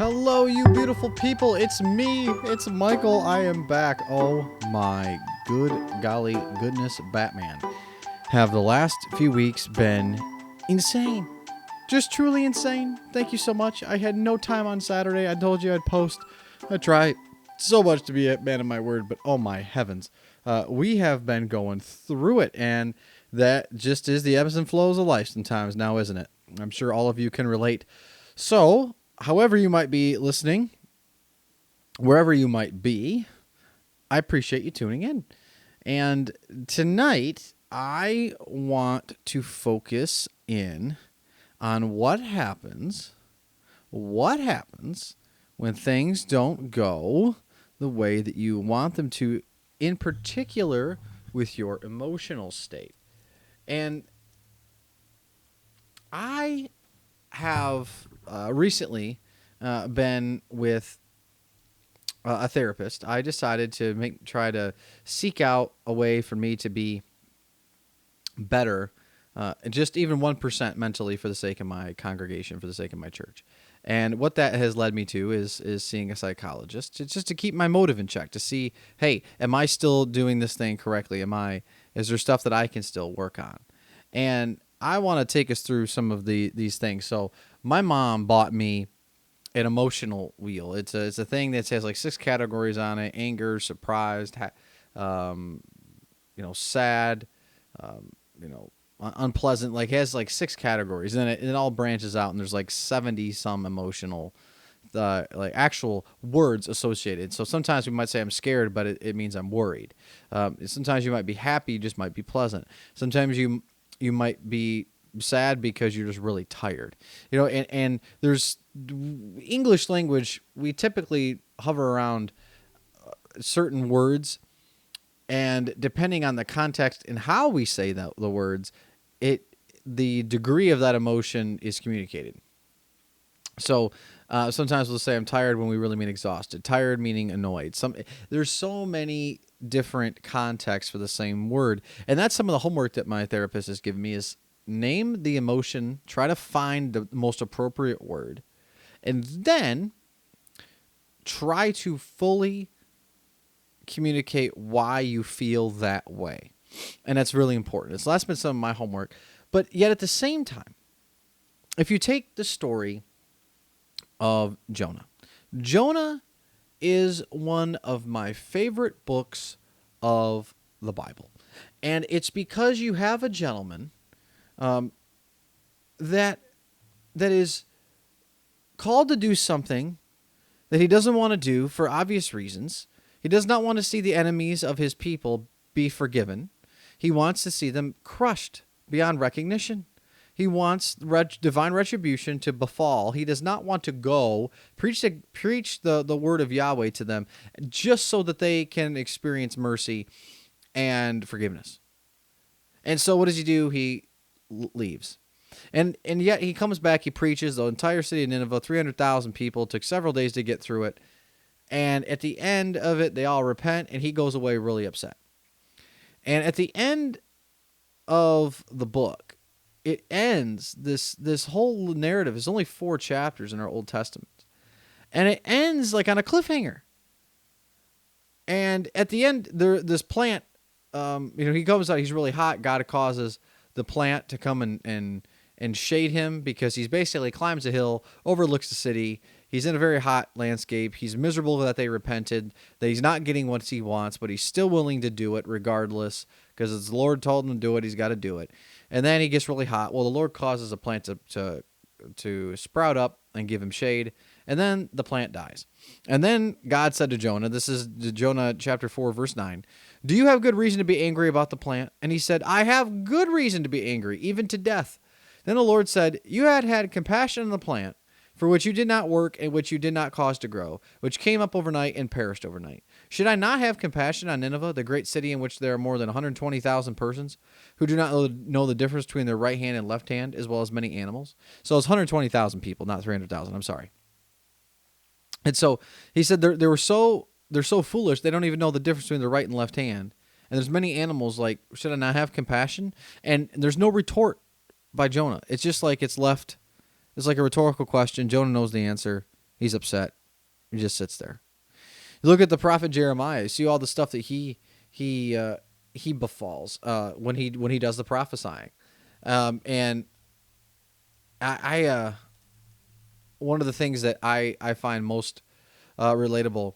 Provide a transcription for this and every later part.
Hello, you beautiful people. It's me. It's Michael. I am back. Oh my good golly goodness, Batman. Have the last few weeks been insane? Just truly insane. Thank you so much. I had no time on Saturday. I told you I'd post. I try so much to be a man of my word, but oh my heavens. We have been going through it, and that just is the ebbs and flows of life sometimes now, isn't it? I'm sure all of you can relate. So, however you might be listening, wherever you might be, I appreciate you tuning in. And tonight, I want to focus in on what happens when things don't go the way that you want them to, in particular with your emotional state. And I have recently been with a therapist. I decided to try to seek out a way for me to be better, just even 1% mentally for the sake of my congregation, for the sake of my church. And what that has led me to is seeing a psychologist. It's just to keep my motive in check, to see, hey, am I still doing this thing correctly? Is there stuff that I can still work on? And I want to take us through some of these things. So my mom bought me an emotional wheel. It's a thing that has like 6 categories on it: anger, surprised, sad, unpleasant. Like, it has like 6 categories, and it all branches out, and there's like 70 some emotional like actual words associated. So sometimes we might say I'm scared, but it means I'm worried. Sometimes you might be happy, just might be pleasant. Sometimes you might be sad because you're just really tired. And there's English language, we typically hover around certain words, and depending on the context and how we say the words, the degree of that emotion is communicated. So sometimes we'll say I'm tired when we really mean exhausted. Tired meaning annoyed. There's so many different contexts for the same word, and that's some of the homework that my therapist has given me: is name the emotion, try to find the most appropriate word, and then try to fully communicate why you feel that way. And that's really important. So that's been some of my homework. But yet at the same time, if you take the story of Jonah is one of my favorite books of the Bible. And it's because you have a gentleman that is called to do something that he doesn't want to do for obvious reasons. He does not want to see the enemies of his people be forgiven. He wants to see them crushed beyond recognition. He wants divine retribution to befall. He does not want to go preach the word of Yahweh to them just so that they can experience mercy and forgiveness. And so what does he do? He leaves. And yet he comes back, he preaches the entire city of Nineveh, 300,000 people, took several days to get through it. And at the end of it, they all repent, and he goes away really upset. And at the end of the book, it ends, this whole narrative is only 4 chapters in our Old Testament. And it ends like on a cliffhanger. And at the end, this plant, he comes out, he's really hot. God causes the plant to come and shade him, because he's basically climbs a hill, overlooks the city. He's in a very hot landscape. He's miserable that they repented, that he's not getting what he wants, but he's still willing to do it regardless, because as the Lord told him to do it, he's got to do it. And then he gets really hot. Well, the Lord causes a plant to sprout up and give him shade, and then the plant dies. And then God said to Jonah, this is Jonah chapter 4, verse 9, "Do you have good reason to be angry about the plant?" And he said, "I have good reason to be angry, even to death." Then the Lord said, "You had compassion on the plant, for which you did not work and which you did not cause to grow, which came up overnight and perished overnight. Should I not have compassion on Nineveh, the great city in which there are more than 120,000 persons who do not know the difference between their right hand and left hand, as well as many animals?" So it's 120,000 people, not 300,000. I'm sorry. And so he said they're so foolish, they don't even know the difference between their right and left hand. And there's many animals, like, should I not have compassion? And there's no retort by Jonah. It's just like it's like a rhetorical question. Jonah knows the answer. He's upset. He just sits there. You look at the prophet Jeremiah. You see all the stuff that he befalls when he does the prophesying, and I one of the things that I find most relatable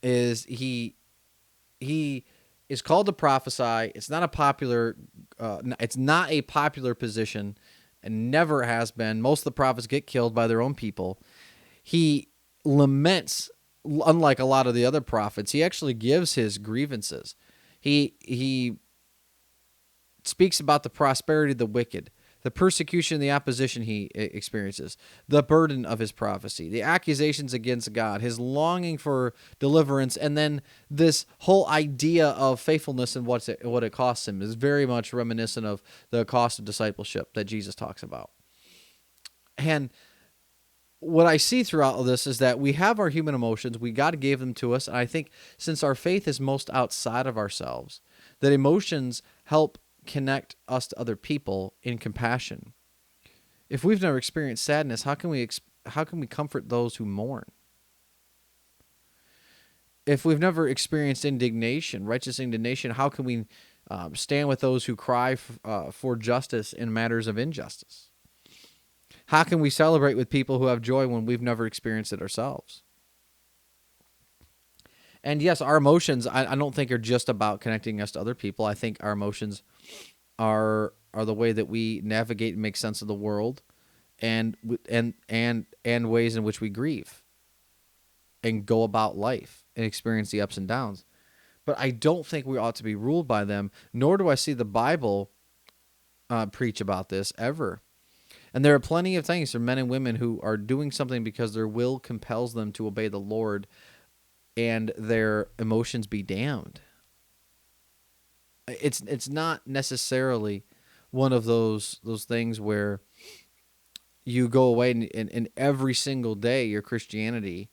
is he is called to prophesy. It's not a popular position, and never has been. Most of the prophets get killed by their own people. He laments, unlike a lot of the other prophets. He actually gives his grievances. He speaks about the prosperity of the wicked, the persecution and the opposition he experiences, the burden of his prophecy, the accusations against God, his longing for deliverance, and then this whole idea of faithfulness and what it costs him is very much reminiscent of the cost of discipleship that Jesus talks about. And what I see throughout all this is that we have our human emotions. God gave them to us. And I think since our faith is most outside of ourselves, that emotions help connect us to other people in compassion. If we've never experienced sadness, how can we comfort those who mourn? If we've never experienced indignation, righteous indignation, how can we stand with those who cry for justice in matters of injustice? How can we celebrate with people who have joy when we've never experienced it ourselves? And yes, our emotions, I don't think are just about connecting us to other people. I think our emotions are the way that we navigate and make sense of the world, and ways in which we grieve and go about life and experience the ups and downs. But I don't think we ought to be ruled by them, nor do I see the Bible preach about this ever. And there are plenty of things for men and women who are doing something because their will compels them to obey the Lord, and their emotions be damned. It's not necessarily one of those things where you go away and every single day your Christianity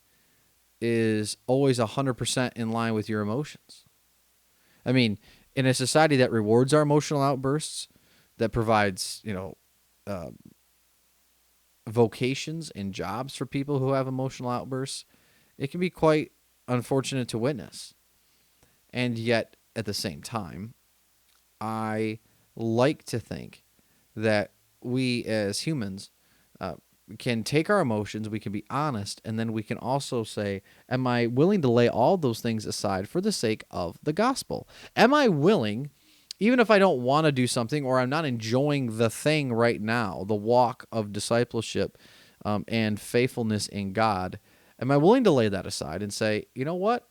is always 100% in line with your emotions. I mean, in a society that rewards our emotional outbursts, that provides, vocations and jobs for people who have emotional outbursts, it can be quite unfortunate to witness. And yet, at the same time, I like to think that we as humans can take our emotions, we can be honest, and then we can also say, am I willing to lay all those things aside for the sake of the gospel? Am I willing, even if I don't want to do something or I'm not enjoying the thing right now, the walk of discipleship and faithfulness in God, am I willing to lay that aside and say, you know what?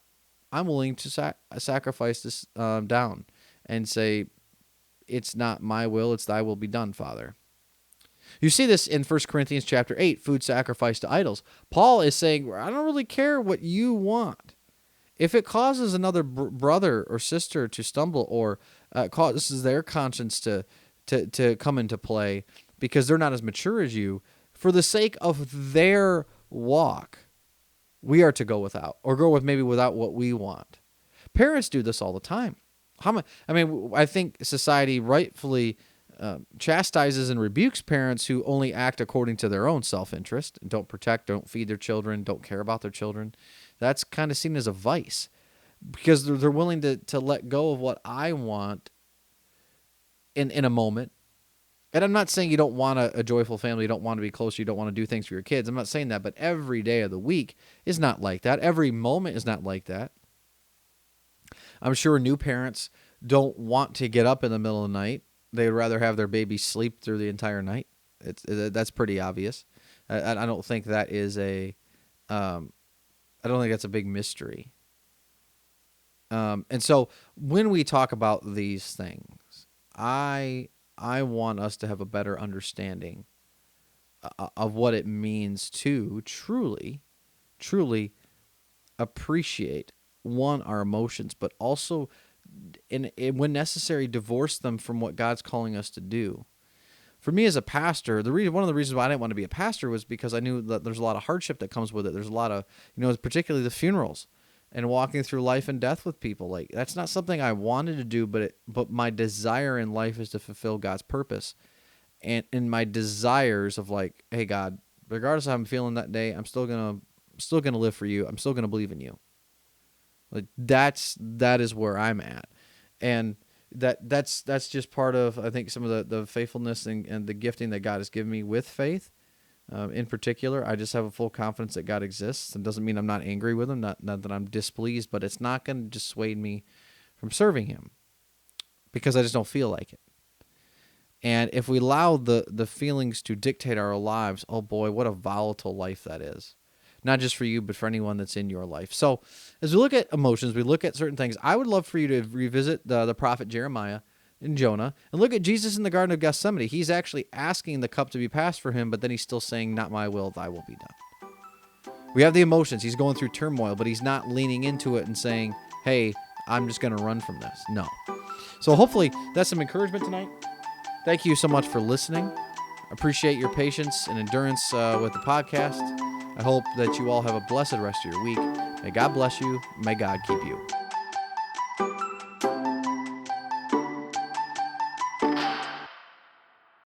I'm willing to sacrifice this down and say, it's not my will, it's thy will be done, Father. You see this in 1 Corinthians chapter 8, food sacrificed to idols. Paul is saying, I don't really care what you want. If it causes another brother or sister to stumble, or causes their conscience to come into play because they're not as mature as you, for the sake of their walk, we are to go without, or go with maybe without what we want. Parents do this all the time. I think society rightfully chastises and rebukes parents who only act according to their own self-interest and don't protect, don't feed their children, don't care about their children. That's kind of seen as a vice because they're willing to let go of what I want in a moment. And I'm not saying you don't want a joyful family, you don't want to be close, you don't want to do things for your kids. I'm not saying that, but every day of the week is not like that. Every moment is not like that. I'm sure new parents don't want to get up in the middle of the night. They'd rather have their baby sleep through the entire night. That's pretty obvious. I don't think that is I don't think that's a big mystery. And so when we talk about these things, I want us to have a better understanding of what it means to truly appreciate, one, our emotions, but also, when necessary, divorce them from what God's calling us to do. For me as a pastor, one of the reasons why I didn't want to be a pastor was because I knew that there's a lot of hardship that comes with it. There's a lot of, particularly the funerals and walking through life and death with people. Like, that's not something I wanted to do, but my desire in life is to fulfill God's purpose. And in my desires of like, hey, God, regardless of how I'm feeling that day, I'm still gonna live for you. I'm still gonna believe in you. Like that is where I'm at, and that's just part of, I think, some of the faithfulness and the gifting that God has given me with faith. In particular, I just have a full confidence that God exists. It doesn't mean I'm not angry with him, not that I'm displeased, but it's not going to dissuade me from serving him because I just don't feel like it. And if we allow the feelings to dictate our lives, oh boy, what a volatile life that is. Not just for you, but for anyone that's in your life. So as we look at emotions, we look at certain things, I would love for you to revisit the prophet Jeremiah and Jonah, and look at Jesus in the Garden of Gethsemane. He's actually asking the cup to be passed for him, but then he's still saying, not my will, thy will be done. We have the emotions. He's going through turmoil, but he's not leaning into it and saying, hey, I'm just going to run from this. No. So hopefully that's some encouragement tonight. Thank you so much for listening. Appreciate your patience and endurance with the podcast. I hope that you all have a blessed rest of your week. May God bless you. May God keep you.